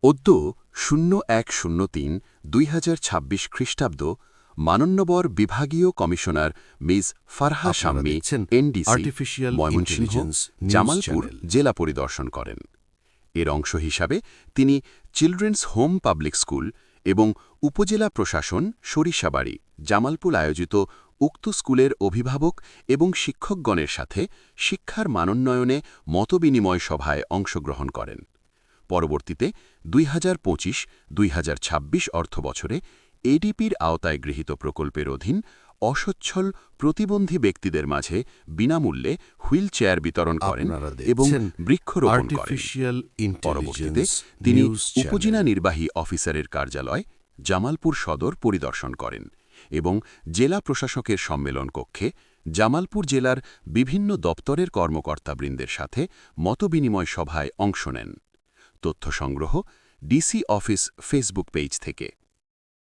অদ্য 0103-2026 খ্রিস্টাব্দ মানন্যবর বিভাগীয় commissioner miss Farha Shammi NDC Mymensingh Jamalpur জেলা পরিদর্শন করেন। এর অংশ হিসাবে তিনি চিলড্রেন্স হোম পাবলিক স্কুল এবং উপজেলা প্রশাসন সরিষাবাড়ি জামালপুর আয়োজিত উক্ত স্কুলের অভিভাবক এবং শিক্ষকগণের সাথে শিক্ষার মানোন্নয়নে মতবিনিময় সভায় অংশগ্রহণ করেন। পরবর্তীতে 2025-2026 অর্থবছরে এডিপির আওতায় গৃহীত প্রকল্পের অধীন অসচ্ছল প্রতিবন্ধী ব্যক্তিদের মাঝে বিনামূল্যে হুইল চেয়ার বিতরণ করেন এবং বৃক্ষরোপণ করেন। পরবর্তীতে তিনি উপজেলা নির্বাহী অফিসারের কার্যালয় জামালপুর সদর পরিদর্শন করেন এবং জেলা প্রশাসকের সম্মেলন কক্ষে জামালপুর জেলার বিভিন্ন দপ্তরের কর্মকর্তাবৃন্দের সাথে মতবিনিময় সভায় অংশ নেন। তথ্য সংগ্রহ ডিসি অফিস ফেসবুক পেজ থেকে।